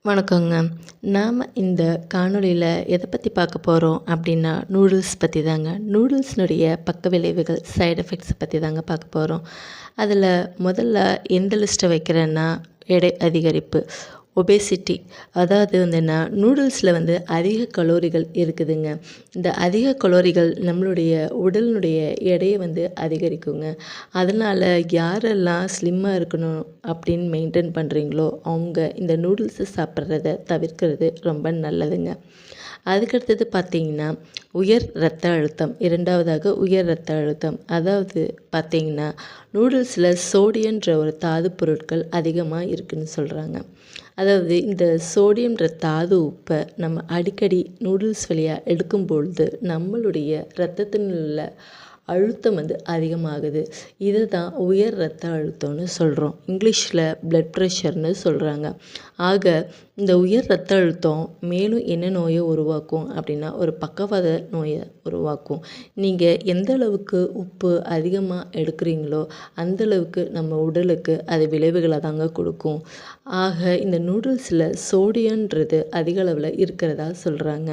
வணக்கங்க. நாம் இந்த காணொளியில் எதை பற்றி பார்க்க போகிறோம் அப்படின்னா, நூடுல்ஸ் பற்றி தாங்க. நூடுல்ஸ்னுடைய பக்க விளைவுகள், சைடு எஃபெக்ட்ஸ் பற்றி தாங்க பார்க்க போகிறோம். அதில் முதல்ல எந்த லிஸ்ட்டை வைக்கிறேன்னா, எடை அதிகரிப்பு, ஒபேசிட்டி. அதாவது வந்துன்னா நூடுல்ஸில் அதிக கலோரிகள் இருக்குதுங்க. இந்த அதிக கலோரிகள் நம்மளுடைய உடலினுடைய எடையை அதிகரிக்குங்க. அதனால் யாரெல்லாம் ஸ்லிம்மாக இருக்கணும் அப்படின்னு மெயின்டைன் பண்ணுறீங்களோ அவங்க இந்த நூடுல்ஸை சாப்பிட்றத தவிர்க்கிறது ரொம்ப நல்லதுங்க. அதுக்கடுத்தது பார்த்திங்கன்னா, உயர் இரத்த அழுத்தம். இரண்டாவதாக உயர் இரத்த அழுத்தம். அதாவது பார்த்திங்கன்னா, நூடுல்ஸில் சோடியன்ற ஒரு தாது பொருட்கள் அதிகமாக இருக்குதுன்னு சொல்கிறாங்க. அதாவது இந்த சோடியம்ன்ற தாது உப்பை நம்ம அடிக்கடி நூடுல்ஸ் வழியாக எடுக்கும்பொழுது நம்மளுடைய இரத்தத்தில் உள்ள அழுத்தம் அதிகமாகுது. இதை தான் உயர் இரத்த அழுத்தம்னு சொல்கிறோம். இங்கிலீஷில் பிளட் ப்ரெஷர்னு சொல்கிறாங்க. ஆக இந்த உயர் இரத்த அழுத்தம் மேலும் என்ன நோயை உருவாக்கும் அப்படின்னா, ஒரு பக்கவாத நோயை உருவாக்கும். நீங்கள் எந்த அளவுக்கு உப்பு அதிகமாக எடுக்கிறீங்களோ அந்தளவுக்கு நம்ம உடலுக்கு அது விளைவுகளை தாங்க கொடுக்கும். ஆக இந்த நூடுல்ஸில் சோடியன்றது அதிக அளவில் இருக்கிறதா சொல்கிறாங்க.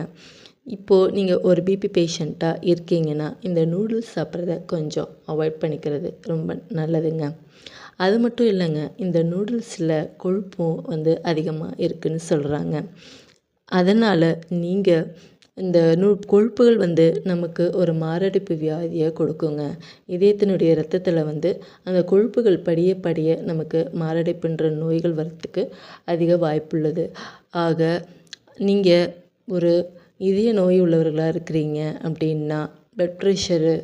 இப்போது நீங்கள் ஒரு பிபி பேஷண்ட்டாக இருக்கீங்கன்னா இந்த நூடுல்ஸ் சாப்பிட்றத கொஞ்சம் அவாய்ட் பண்ணிக்கிறது ரொம்ப நல்லதுங்க. அது மட்டும் இல்லைங்க, இந்த நூடுல்ஸில் கொழுப்பும் அதிகமாக இருக்குதுன்னு சொல்கிறாங்க. அதனால் நீங்கள் இந்த கொழுப்புகள் நமக்கு ஒரு மாரடைப்பு வியாதியை கொடுக்குங்க. இதயத்தினுடைய இரத்தத்தில் அந்த கொழுப்புகள் படிய படிய நமக்கு மாரடைப்புன்ற நோய்கள் வர்றதுக்கு அதிக வாய்ப்புள்ளது. ஆக நீங்கள் ஒரு இதய நோய் உள்ளவர்களாக இருக்கிறீங்க அப்படின்னா, பிளட் ப்ரெஷரு,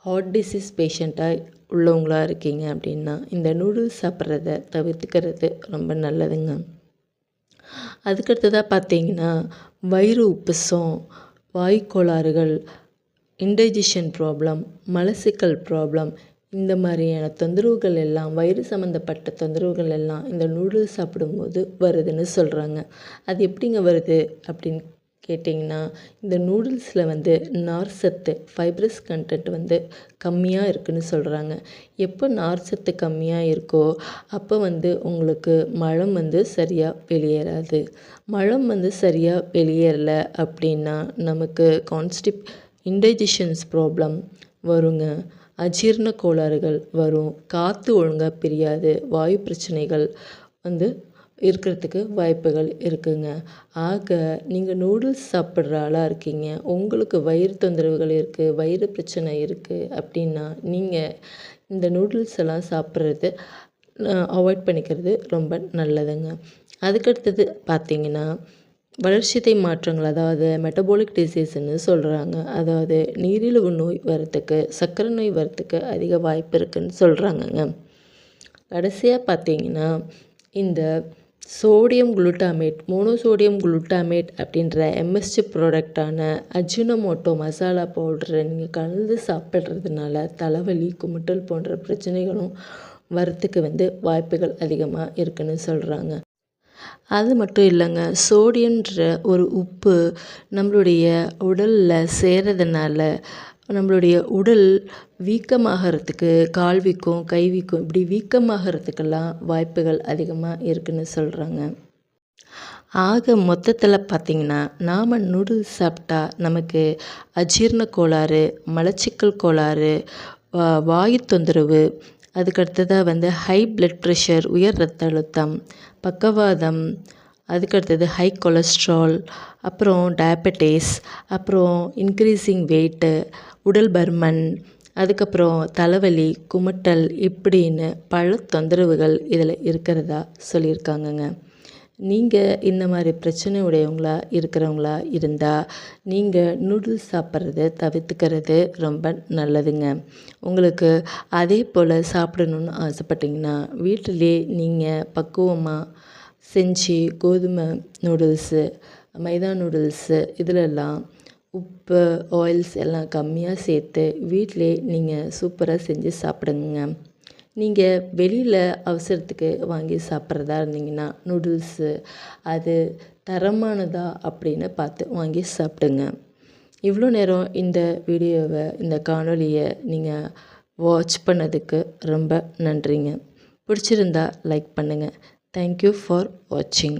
ஹார்ட் டிசீஸ் பேஷண்ட்டாக உள்ளவங்களாக இருக்கீங்க அப்படின்னா இந்த நூடுல்ஸ் சாப்பிட்றத தவிர்த்துக்கிறது ரொம்ப நல்லதுங்க. அதுக்கடுத்ததாக பார்த்தீங்கன்னா, வயிறு உப்புசம், வாய்க்கோளாறுகள், இன்டைஜஷன் ப்ராப்ளம், மலச்சிக்கல் ப்ராப்ளம், இந்த மாதிரியான தொந்தரவுகள் எல்லாம், வயிறு சம்மந்தப்பட்ட தொந்தரவுகள் எல்லாம் இந்த நூடுல்ஸ் சாப்பிடும்போது வருதுன்னு சொல்கிறாங்க. அது எப்படிங்க வருது அப்படின்னு கேட்டிங்கன்னா, இந்த நூடுல்ஸில் நார் சத்து, ஃபைப்ரஸ் கண்டென்ட் கம்மியாக இருக்குதுன்னு சொல்கிறாங்க. எப்போ நார் சத்து கம்மியாக இருக்கோ அப்போ உங்களுக்கு மலம் சரியாக வெளியேறாது. மலம் சரியாக வெளியேறலை அப்படின்னா நமக்கு இன்டைஜஷன்ஸ் ப்ராப்ளம் வருங்க. அஜீரண கோளாறுகள் வரும். காற்று ஒழுங்காக பிரியாது. வாயு பிரச்சனைகள் இருக்கிறதுக்கு வாய்ப்புகள் இருக்குங்க. ஆக நீங்கள் நூடுல்ஸ் சாப்பிட்ற ஆளாக இருக்கீங்க, உங்களுக்கு வயிறு தொந்தரவுகள் இருக்குது, வயிறு பிரச்சனை இருக்குது அப்படின்னா நீங்கள் இந்த நூடுல்ஸ் எல்லாம் சாப்பிட்றது அவாய்ட் பண்ணிக்கிறது ரொம்ப நல்லதுங்க. அதுக்கடுத்தது பார்த்திங்கன்னா, வளர்சிதை மாற்றங்கள், அதாவது மெட்டபாலிக் டிசீஸ்ன்னு சொல்கிறாங்க. அதாவது நீரிழிவு நோய் வரத்துக்கு, சர்க்கரை நோய் வரத்துக்கு அதிக வாய்ப்பு இருக்குதுன்னு சொல்கிறாங்கங்க. கடைசியாக பார்த்திங்கன்னா, இந்த சோடியம் குளுட்டாமேட், மோனோசோடியம் குளுட்டாமேட் அப்படின்ற எம்எஸ்ஜி ப்ராடக்டான அஜினோமோட்டோ மசாலா பவுடரை நீங்கள் கலந்து சாப்பிட்றதுனால தலைவலி, குமட்டல் போன்ற பிரச்சனைகளும் வரத்துக்கு வாய்ப்புகள் அதிகமாக இருக்குதுன்னு சொல்கிறாங்க. அது மட்டும் இல்லைங்க, சோடியம்ன்ற ஒரு உப்பு நம்மளுடைய உடலில் சேரதுனால நம்மளுடைய உடல் வீக்கமாகறதுக்கு, கால் வீக்கம், கை வீக்கம், இப்படி வீக்கமாகறதுக்கெல்லாம் வாய்ப்புகள் அதிகமாக இருக்குதுன்னு சொல்கிறாங்க. ஆக மொத்தத்தில் பார்த்திங்கன்னா, நாம் நூடுல்ஸ் சாப்பிட்டா நமக்கு அஜீரண கோளாறு, மலச்சிக்கல் கோளாறு, வாயு தொந்தரவு, அதுக்கடுத்ததாக ஹை பிளட் ப்ரெஷர், உயர் இரத்த அழுத்தம், பக்கவாதம், அதுக்கடுத்தது ஹை கொலஸ்ட்ரால், அப்புறம் டயபெட்டிஸ், அப்புறம் இன்க்ரீஸிங் வெயிட்டு, உடல் பருமன், அதுக்கப்புறம் தலைவலி, குமட்டல், இப்படின்னு பல தொந்தரவுகள் இதில் இருக்கிறதா சொல்லியிருக்காங்கங்க. நீங்கள் இந்த மாதிரி பிரச்சனை உடையவங்களா இருக்கிறவங்களா இருந்தால் நீங்கள் நூடுல்ஸ் சாப்பிட்றத தவிர்த்துக்கிறது ரொம்ப நல்லதுங்க. உங்களுக்கு அதே போல் சாப்பிடணுன்னு ஆசைப்பட்டிங்கன்னா வீட்டிலே நீங்கள் பக்குவமாக செஞ்சு கோதுமை நூடுல்ஸு, மைதா நூடுல்ஸு இதிலெல்லாம் உப்பு, ஆயில்ஸ் எல்லாம் கம்மியாக சேர்த்து வீட்டிலே நீங்கள் சூப்பராக செஞ்சு சாப்பிடுங்க. நீங்கள் வெளியில் அவசரத்துக்கு வாங்கி சாப்பிட்றதா இருந்தீங்கன்னா நூடுல்ஸு அது தரமானதா அப்படின்னு பார்த்து வாங்கி சாப்பிடுங்க. இவ்வளோ நேரம் இந்த வீடியோவை, இந்த காணொளியை நீங்கள் வாட்ச் பண்ணதுக்கு ரொம்ப நன்றிங்க. பிடிச்சிருந்தா லைக் பண்ணுங்கள். தேங்க்யூ ஃபார் வாட்சிங்.